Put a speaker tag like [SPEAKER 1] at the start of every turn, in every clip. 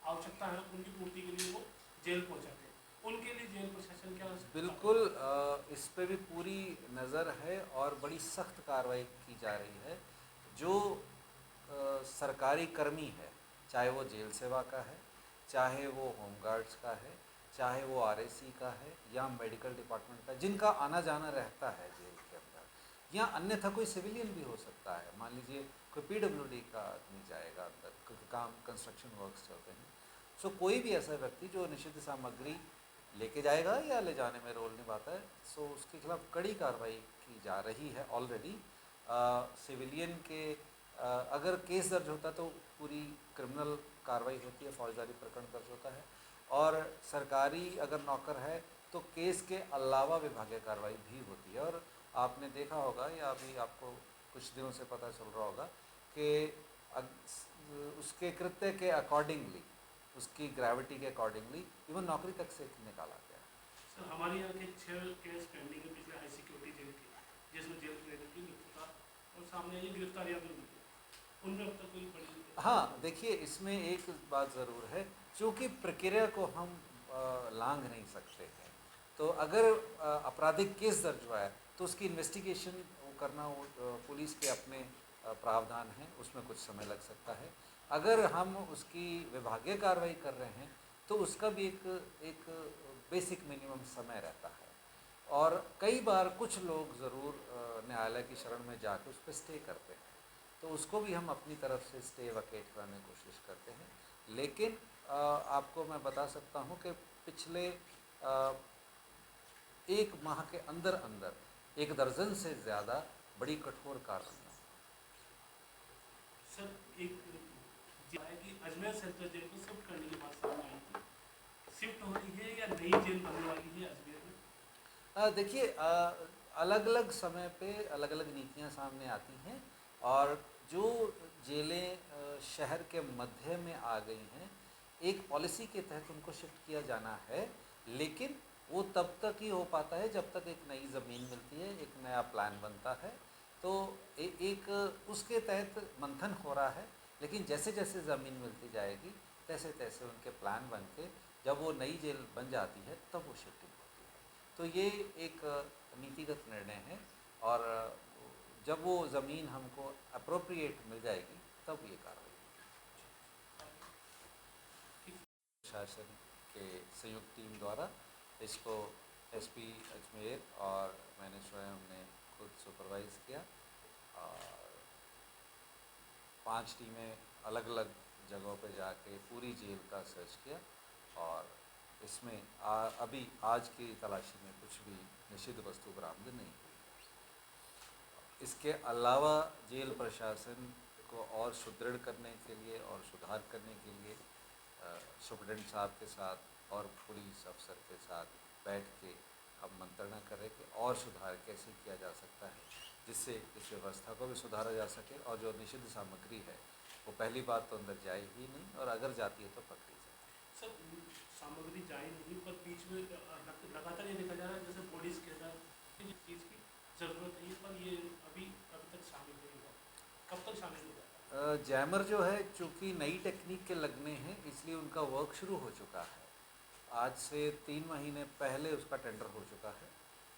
[SPEAKER 1] आवश्यकता है उनकी पूर्ति के लिए वो जेल पहुंचाते हैं, उनके लिए जेल प्रशासन क्या
[SPEAKER 2] बिल्कुल इस पे भी पूरी नज़र है और बड़ी सख्त कार्रवाई की जा रही है। जो सरकारी कर्मी है, चाहे वो जेल सेवा का है, चाहे वो होमगार्ड्स का है, चाहे वो आरएसी का है या मेडिकल डिपार्टमेंट का, जिनका आना जाना रहता है जेल के अंदर, या अन्यथा कोई सिविलियन भी हो सकता है। मान लीजिए कोई पीडब्ल्यूडी का आदमी जाएगा अंदर, क्योंकि काम कंस्ट्रक्शन वर्क्स चलते हैं। सो कोई भी ऐसा व्यक्ति जो निषिद्ध सामग्री लेके जाएगा या ले जाने में रोल निभाता है, सो उसके खिलाफ कड़ी कार्रवाई की जा रही है ऑलरेडी। सिविलियन के अगर केस दर्ज होता है तो पूरी क्रिमिनल कार्रवाई होती है, फौजदारी प्रकरण दर्ज होता है। और सरकारी अगर नौकर है तो केस के अलावा विभागीय कार्रवाई भी होती है। और आपने देखा होगा या अभी आपको कुछ दिनों से पता चल रहा होगा कि उसके कृत्य के अकॉर्डिंगली, उसकी ग्रेविटी के अकॉर्डिंगली इवन नौकरी तक से निकाला गया।
[SPEAKER 1] सर हमारे यहाँ के 6 केस पेंडिंग है पिछले हाई सिक्योरिटी जेल के, जिसमें जेल क्रेडिट की मृत्यु था और सामने ये गिरफ्तारियां भी हुई है, उनमें अब तक कोई बड़ी
[SPEAKER 2] हाँ, देखिए इसमें एक बात ज़रूर है, चूँकि प्रक्रिया को हम लांघ नहीं सकते हैं। तो अगर आपराधिक केस दर्ज हुआ है तो उसकी इन्वेस्टिगेशन करना पुलिस के अपने प्रावधान हैं, उसमें कुछ समय लग सकता है। अगर हम उसकी विभागीय कार्रवाई कर रहे हैं तो उसका भी एक बेसिक मिनिमम समय रहता है। और कई बार कुछ लोग ज़रूर न्यायालय की शरण में जाकर उस पर स्टे करते हैं, तो उसको भी हम अपनी तरफ से स्टे वकेट कराने की कोशिश करते हैं। लेकिन आपको मैं बता सकता हूँ कि पिछले एक माह के अंदर अंदर 1 दर्जन से ज़्यादा बड़ी कठोर कार्रवाई।
[SPEAKER 1] सर एक है कि अजमेर सेंट्रल जेल को शिफ्ट करने की बात सामने आई थी, शिफ्ट हो रही है या नई जेल बनने वाली है अजमेर में?
[SPEAKER 2] देखिए अलग अलग समय पे अलग अलग नीतियाँ सामने आती हैं, और जो जेलें शहर के मध्य में आ गई हैं, एक पॉलिसी के तहत उनको शिफ्ट किया जाना है। लेकिन वो तब तक ही हो पाता है जब तक एक नई ज़मीन मिलती है, एक नया प्लान बनता है। तो एक उसके तहत मंथन हो रहा है। लेकिन जैसे जैसे ज़मीन मिलती जाएगी तैसे तैसे उनके प्लान बन के जब वो नई जेल बन जाती है तब वो शिफ्टिंग होती है। तो ये एक नीतिगत निर्णय है, और जब वो ज़मीन हमको अप्रोप्रिएट मिल जाएगी तब ये कार्रवाई होगी। प्रशासन के संयुक्त टीम द्वारा इसको एसपी अजमेर और मैंने स्वयं ने खुद सुपरवाइज़ किया, और 5 टीमें अलग अलग जगहों पर जाके पूरी जेल का सर्च किया। और इसमें अभी आज की तलाशी में कुछ भी निषिद्ध वस्तु बरामद नहीं हुई। इसके अलावा जेल प्रशासन को और सुदृढ़ करने के लिए और सुधार करने के लिए सुप्रीडेंट साहब के साथ और पुलिस अफसर के साथ बैठ के हम मंत्रणा कर रहे कि और सुधार कैसे किया जा सकता है, जिससे इस व्यवस्था को भी सुधारा जा सके और जो निषिद्ध सामग्री है वो पहली बात तो अंदर जाए ही नहीं, और अगर जाती है तो पकड़ी जाए।
[SPEAKER 1] सर सामग्री जाए नहीं, पर बीच में लगातार ये देखा जा रहा है जैसे बॉडीज के साथ जिस चीज़ की ज़रूरत है, पर ये अभी तक शामिल नहीं हुआ, कब तक शामिल होगा?
[SPEAKER 2] जैमर जो है चूँकि नई टेक्निक के लगने हैं इसलिए उनका वर्क शुरू हो चुका है। आज से 3 महीने पहले उसका टेंडर हो चुका है,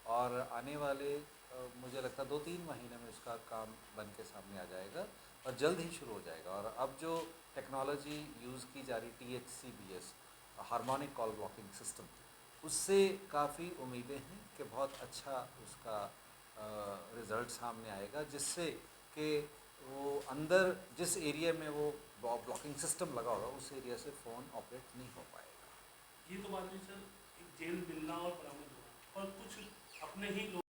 [SPEAKER 2] और आने वाले मुझे लगता है 2-3 महीने में उसका काम बन के सामने आ जाएगा और जल्द ही शुरू हो जाएगा। और अब जो टेक्नोलॉजी यूज़ की जा रही THCBS, harmonic call blocking system, उससे काफ़ी उम्मीदें हैं कि बहुत अच्छा उसका रिज़ल्ट सामने आएगा, जिससे कि वो अंदर जिस एरिया में वो ब्लॉकिंग सिस्टम लगा होगा उस एरिया से फ़ोन ऑपरेट नहीं हो पाएगा।
[SPEAKER 1] ये तो बात नहीं सर, एक जेल मिलना और बरामद होना, और कुछ अपने ही लोग